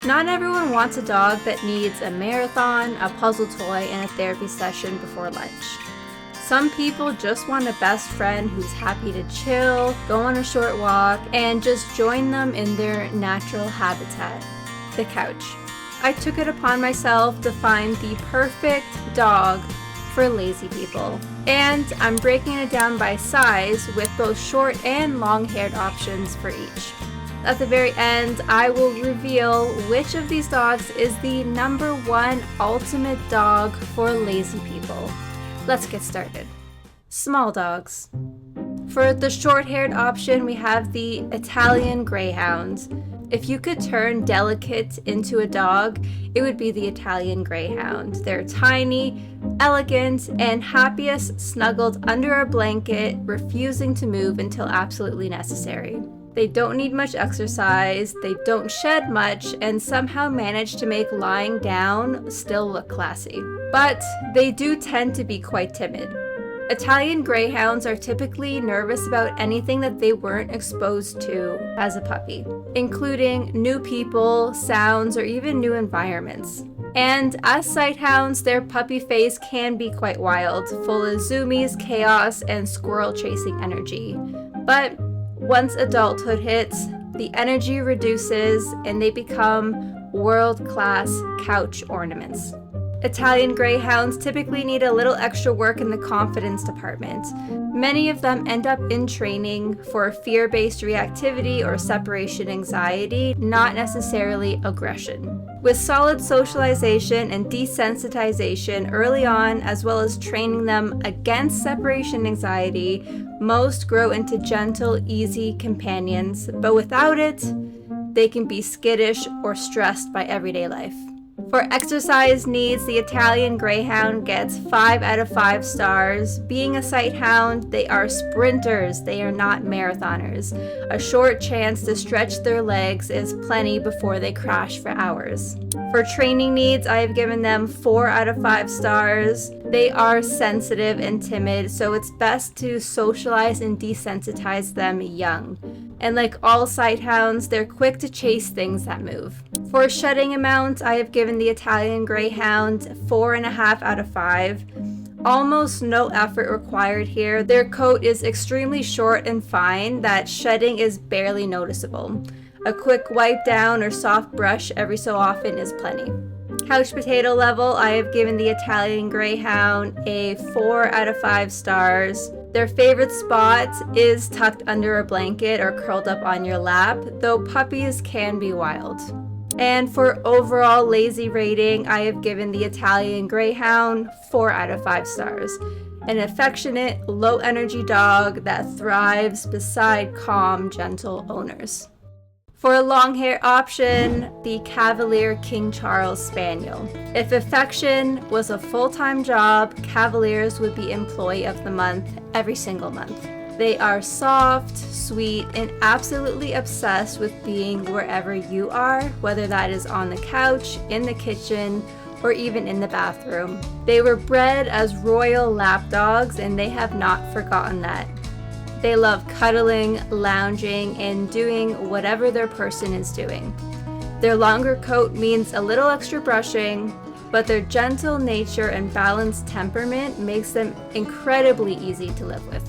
Not everyone wants a dog that needs a marathon, a puzzle toy, and a therapy session before lunch. Some people just want a best friend who's happy to chill, go on a short walk, and just join them in their natural habitat, the couch. I took it upon myself to find the perfect dog for lazy people. And I'm breaking it down by size with both short and long-haired options for each. At the very end, I will reveal which of these dogs is the #1 ultimate dog for lazy people. Let's get started. Small dogs. For the short-haired option, we have the Italian Greyhound. If you could turn delicate into a dog, it would be the Italian Greyhound. They're tiny, elegant, and happiest snuggled under a blanket, refusing to move until absolutely necessary. They don't need much exercise, they don't shed much, and somehow manage to make lying down still look classy. But they do tend to be quite timid. Italian Greyhounds are typically nervous about anything that they weren't exposed to as a puppy, including new people, sounds, or even new environments. And as sighthounds, their puppy phase can be quite wild, full of zoomies, chaos, and squirrel chasing energy. But once adulthood hits, the energy reduces and they become world-class couch ornaments. Italian Greyhounds typically need a little extra work in the confidence department. Many of them end up in training for fear-based reactivity or separation anxiety, not necessarily aggression. With solid socialization and desensitization early on, as well as training them against separation anxiety, most grow into gentle, easy companions, but without it, they can be skittish or stressed by everyday life. For exercise needs, the Italian Greyhound gets 5 out of 5 stars. Being a sighthound, they are sprinters, they are not marathoners. A short chance to stretch their legs is plenty before they crash for hours. For training needs, I have given them 4 out of 5 stars. They are sensitive and timid, so it's best to socialize and desensitize them young. And like all sighthounds, they're quick to chase things that move. For shedding amount, I have given the Italian Greyhound 4.5 out of 5. Almost no effort required here. Their coat is extremely short and fine that shedding is barely noticeable. A quick wipe down or soft brush every so often is plenty. Couch potato level, I have given the Italian Greyhound a 4 out of 5 stars. Their favorite spot is tucked under a blanket or curled up on your lap, though puppies can be wild. And for overall lazy rating, I have given the Italian Greyhound 4 out of 5 stars. An affectionate, low-energy dog that thrives beside calm, gentle owners. For a long-hair option, the Cavalier King Charles Spaniel. If affection was a full-time job, Cavaliers would be Employee of the Month every single month. They are soft, sweet, and absolutely obsessed with being wherever you are, whether that is on the couch, in the kitchen, or even in the bathroom. They were bred as royal lap dogs, and they have not forgotten that. They love cuddling, lounging, and doing whatever their person is doing. Their longer coat means a little extra brushing, but their gentle nature and balanced temperament makes them incredibly easy to live with.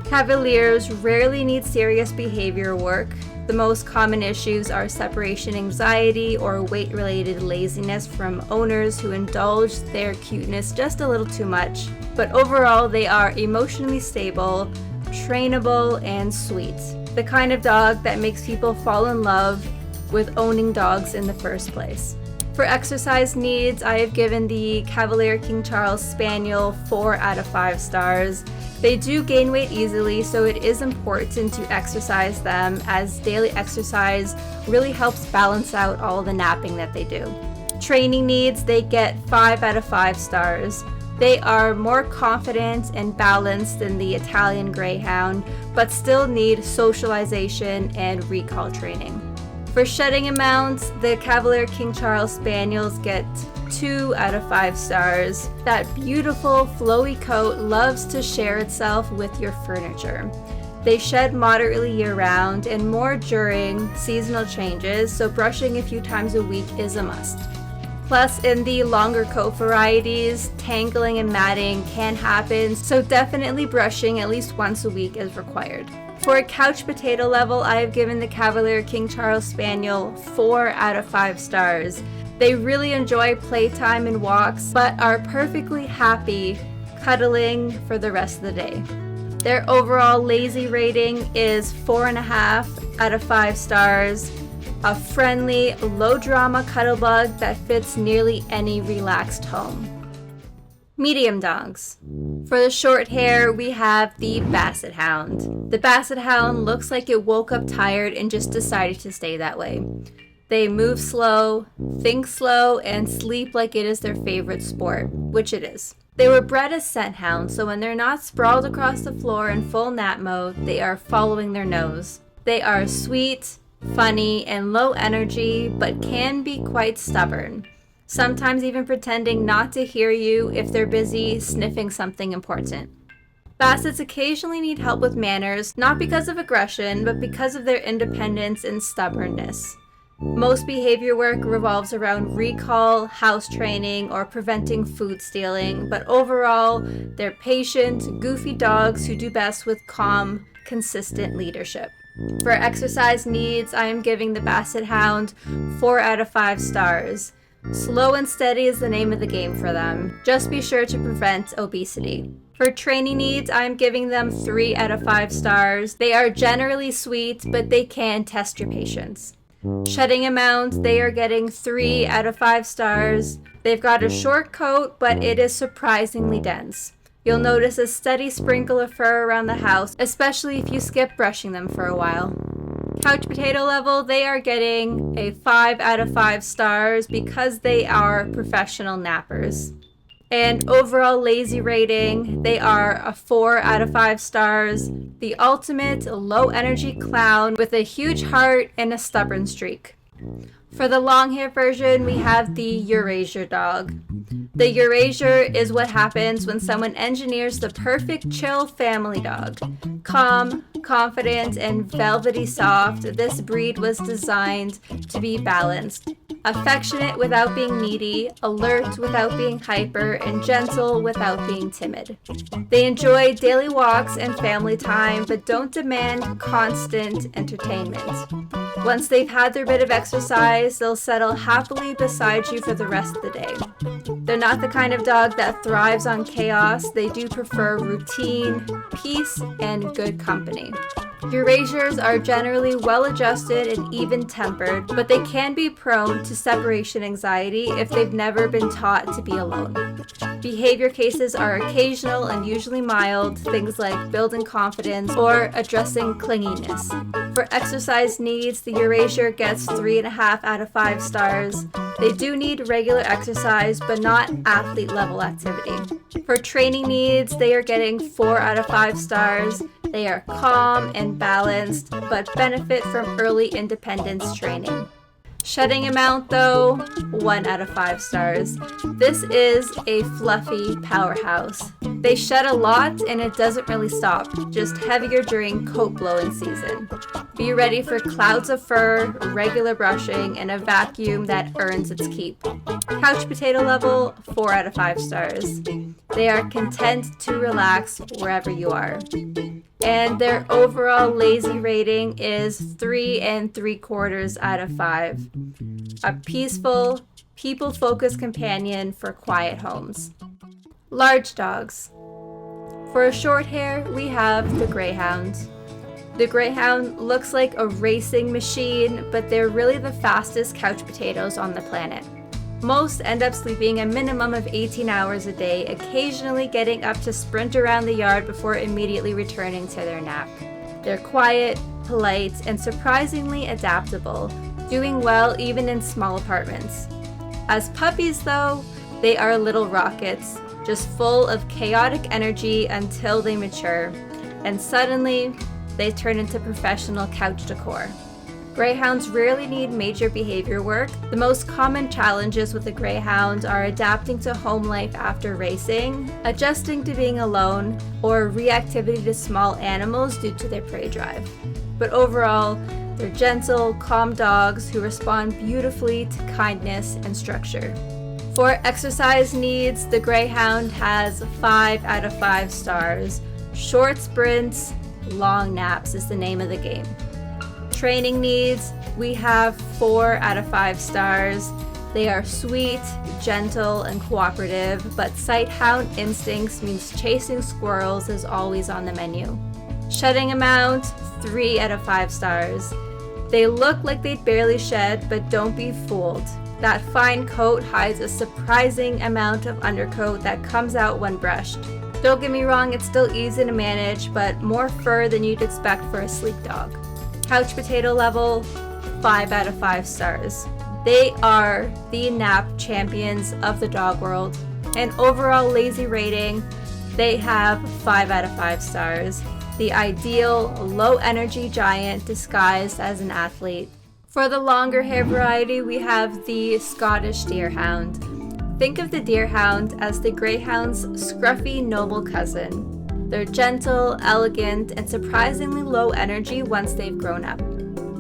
Cavaliers rarely need serious behavior work. The most common issues are separation anxiety or weight-related laziness from owners who indulge their cuteness just a little too much. But overall, they are emotionally stable, trainable, and sweet. The kind of dog that makes people fall in love with owning dogs in the first place. For exercise needs, I have given the Cavalier King Charles Spaniel 4 out of 5 stars. They do gain weight easily, so it is important to exercise them, as daily exercise really helps balance out all the napping that they do. Training needs, they get 5 out of 5 stars. They are more confident and balanced than the Italian Greyhound, but still need socialization and recall training. For shedding amounts, the Cavalier King Charles Spaniels get 2 out of 5 stars. That beautiful flowy coat loves to share itself with your furniture. They shed moderately year-round and more during seasonal changes, so brushing a few times a week is a must. Plus, in the longer coat varieties, tangling and matting can happen, so definitely brushing at least once a week is required. For a couch potato level, I have given the Cavalier King Charles Spaniel 4 out of 5 stars. They really enjoy playtime and walks, but are perfectly happy cuddling for the rest of the day. Their overall lazy rating is 4.5 out of 5 stars. A friendly, low-drama cuddle bug that fits nearly any relaxed home. Medium dogs. For the short hair, we have the Basset Hound. The Basset Hound looks like it woke up tired and just decided to stay that way. They move slow, think slow, and sleep like it is their favorite sport, which it is. They were bred as scent hounds, so when they're not sprawled across the floor in full nap mode, they are following their nose. They are sweet, funny, and low energy, but can be quite stubborn, sometimes even pretending not to hear you if they're busy sniffing something important. Bassets occasionally need help with manners, not because of aggression, but because of their independence and stubbornness. Most behavior work revolves around recall, house training, or preventing food stealing, but overall, they're patient, goofy dogs who do best with calm, consistent leadership. For exercise needs, I am giving the Basset Hound 4 out of 5 stars. Slow and steady is the name of the game for them. Just be sure to prevent obesity. For training needs, I am giving them 3 out of 5 stars. They are generally sweet, but they can test your patience. Shedding amount, they are getting 3 out of 5 stars. They've got a short coat, but it is surprisingly dense. You'll notice a steady sprinkle of fur around the house, especially if you skip brushing them for a while. Couch potato level, they are getting a 5 out of 5 stars because they are professional nappers. And overall lazy rating, they are a 4 out of 5 stars. The ultimate low energy clown with a huge heart and a stubborn streak. For the long hair version, we have the Eurasia dog. The Eurasia is what happens when someone engineers the perfect chill family dog. Calm, confident, and velvety soft, this breed was designed to be balanced. Affectionate without being needy, alert without being hyper, and gentle without being timid. They enjoy daily walks and family time, but don't demand constant entertainment. Once they've had their bit of exercise, they'll settle happily beside you for the rest of the day. They're not the kind of dog that thrives on chaos. They do prefer routine, peace, and good company. Eurasians are generally well-adjusted and even-tempered, but they can be prone to separation anxiety if they've never been taught to be alone. Behavior cases are occasional and usually mild, things like building confidence or addressing clinginess. For exercise needs, the Eurasia gets 3.5 out of 5 stars. They do need regular exercise, but not athlete-level activity. For training needs, they are getting 4 out of 5 stars. They are calm and balanced, but benefit from early independence training. Shedding amount though, 1 out of 5 stars. This is a fluffy powerhouse. They shed a lot and it doesn't really stop, just heavier during coat blowing season. Be ready for clouds of fur, regular brushing, and a vacuum that earns its keep. Couch potato level, 4 out of 5 stars. They are content to relax wherever you are. And their overall lazy rating is 3 3/4 out of 5. A peaceful, people-focused companion for quiet homes. Large dogs. For a short hair, we have the Greyhound. The Greyhound looks like a racing machine, but they're really the fastest couch potatoes on the planet. Most end up sleeping a minimum of 18 hours a day, occasionally getting up to sprint around the yard before immediately returning to their nap. They're quiet, polite, and surprisingly adaptable, doing well even in small apartments. As puppies, though, they are little rockets, just full of chaotic energy until they mature, and suddenly they turn into professional couch decor. Greyhounds rarely need major behavior work. The most common challenges with a greyhound are adapting to home life after racing, adjusting to being alone, or reactivity to small animals due to their prey drive. But overall, they're gentle, calm dogs who respond beautifully to kindness and structure. For exercise needs, the Greyhound has 5 out of 5 stars. Short sprints, long naps is the name of the game. Training needs, we have 4 out of 5 stars. They are sweet, gentle, and cooperative, but sighthound instincts means chasing squirrels is always on the menu. Shedding amount, 3 out of 5 stars. They look like they'd barely shed, but don't be fooled. That fine coat hides a surprising amount of undercoat that comes out when brushed. Don't get me wrong, it's still easy to manage, but more fur than you'd expect for a sleek dog. Couch potato level, 5 out of 5 stars. They are the nap champions of the dog world. And overall lazy rating, they have 5 out of 5 stars. The ideal low energy giant disguised as an athlete. For the longer hair variety, we have the Scottish Deerhound. Think of the Deerhound as the Greyhound's scruffy noble cousin. They're gentle, elegant, and surprisingly low energy once they've grown up.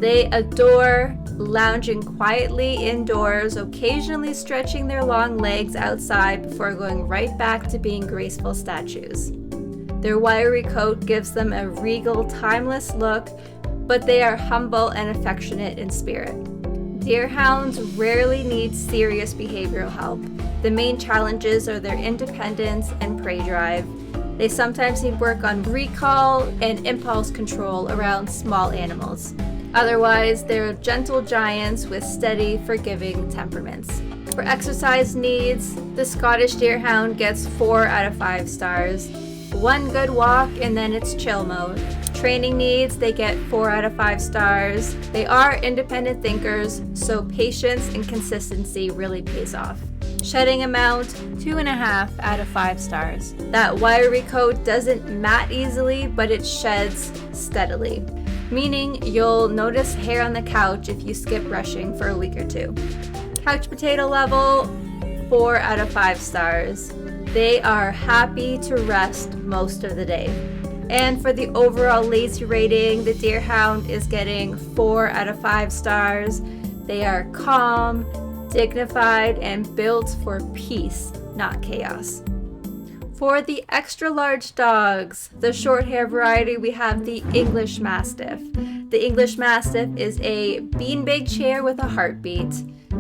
They adore lounging quietly indoors, occasionally stretching their long legs outside before going right back to being graceful statues. Their wiry coat gives them a regal, timeless look, but they are humble and affectionate in spirit. Deerhounds rarely need serious behavioral help. The main challenges are their independence and prey drive. They sometimes need work on recall and impulse control around small animals. Otherwise, they're gentle giants with steady, forgiving temperaments. For exercise needs, the Scottish Deerhound gets 4 out of 5 stars. One good walk and then it's chill mode. Training needs, they get 4 out of 5 stars. They are independent thinkers, so patience and consistency really pays off. Shedding amount, 2.5 out of 5 stars. That wiry coat doesn't mat easily, but it sheds steadily, meaning you'll notice hair on the couch if you skip brushing for a week or 2. Couch potato level, 4 out of 5 stars. They are happy to rest most of the day. And for the overall lazy rating, the Deerhound is getting 4 out of 5 stars. They are calm, dignified, and built for peace, not chaos. For the extra large dogs, the short hair variety, we have the English Mastiff. The English Mastiff is a beanbag chair with a heartbeat.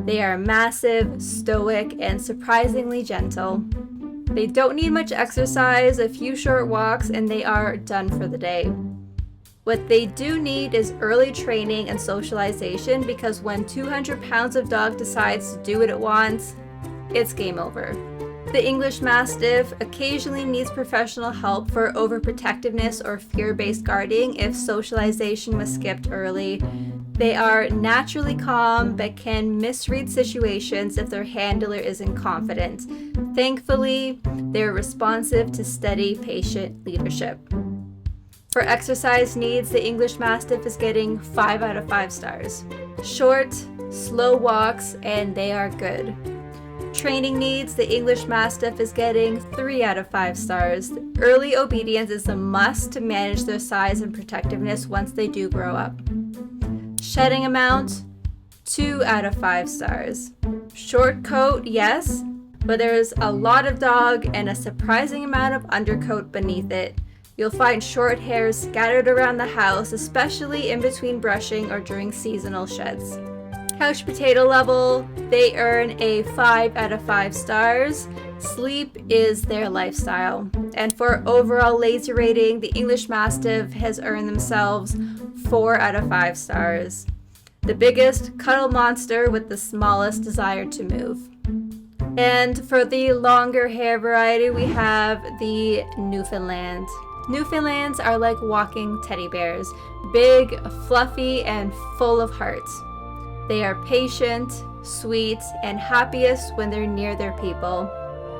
They are massive, stoic, and surprisingly gentle. They don't need much exercise, a few short walks, and they are done for the day. What they do need is early training and socialization, because when 200 pounds of dog decides to do what it wants, it's game over. The English Mastiff occasionally needs professional help for overprotectiveness or fear-based guarding if socialization was skipped early. They are naturally calm but can misread situations if their handler isn't confident. Thankfully, they're responsive to steady, patient leadership. For exercise needs, the English Mastiff is getting 5 out of 5 stars. Short, slow walks, and they are good. Training needs, the English Mastiff is getting 3 out of 5 stars. Early obedience is a must to manage their size and protectiveness once they do grow up. Shedding amount, 2 out of 5 stars. Short coat, yes, but there's a lot of dog and a surprising amount of undercoat beneath it. You'll find short hairs scattered around the house, especially in between brushing or during seasonal sheds. Couch potato level, they earn a 5 out of 5 stars. Sleep is their lifestyle. And for overall lazy rating, the English Mastiff has earned themselves 4 out of 5 stars. The biggest cuddle monster with the smallest desire to move. And for the longer hair variety, we have the Newfoundland. Newfoundlands are like walking teddy bears, big, fluffy, and full of heart. They are patient, sweet, and happiest when they're near their people.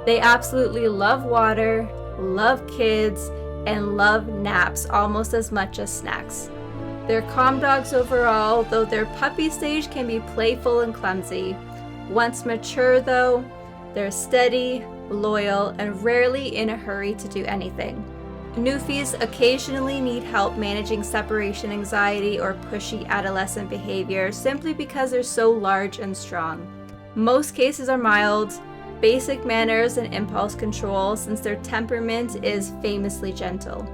They absolutely love water, love kids, and love naps almost as much as snacks. They're calm dogs overall, though their puppy stage can be playful and clumsy. Once mature though, they're steady, loyal, and rarely in a hurry to do anything. Newfies occasionally need help managing separation anxiety or pushy adolescent behavior simply because they're so large and strong. Most cases are mild, basic manners and impulse control since their temperament is famously gentle.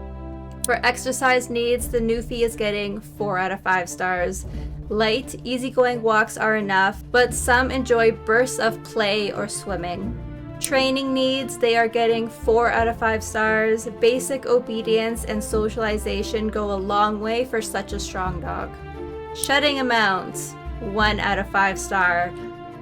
For exercise needs, the Newfie is getting 4 out of 5 stars. Light, easygoing walks are enough, but some enjoy bursts of play or swimming. Training needs, they are getting 4 out of 5 stars. Basic obedience and socialization go a long way for such a strong dog. Shedding amounts, 1 out of 5 star.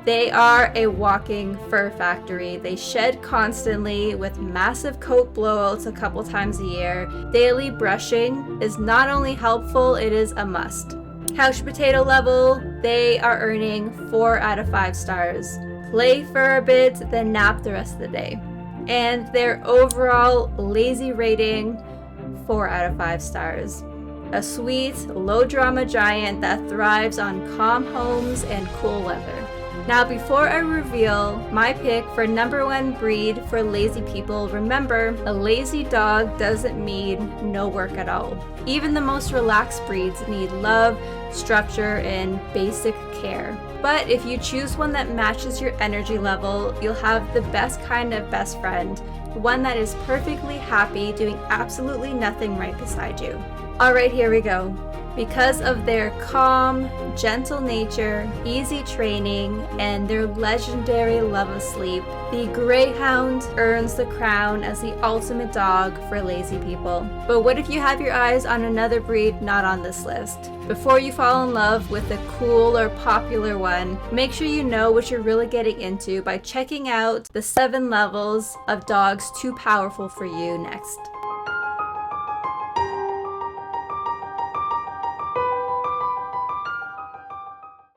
They are a walking fur factory. They shed constantly with massive coat blowouts a couple times a year. Daily brushing is not only helpful, it is a must. Couch potato level, they are earning 4 out of 5 stars. Play for a bit, then nap the rest of the day. And their overall lazy rating, 4 out of 5 stars. A sweet, low drama giant that thrives on calm homes and cool weather. Now, before I reveal my pick for #1 breed for lazy people, remember, a lazy dog doesn't mean no work at all. Even the most relaxed breeds need love, structure, and basic care. But if you choose one that matches your energy level, you'll have the best kind of best friend, one that is perfectly happy doing absolutely nothing right beside you. Alright, here we go. Because of their calm, gentle nature, easy training, and their legendary love of sleep, the Greyhound earns the crown as the ultimate dog for lazy people. But what if you have your eyes on another breed not on this list? Before you fall in love with a cool or popular one, make sure you know what you're really getting into by checking out the 7 levels of dogs too powerful for you next.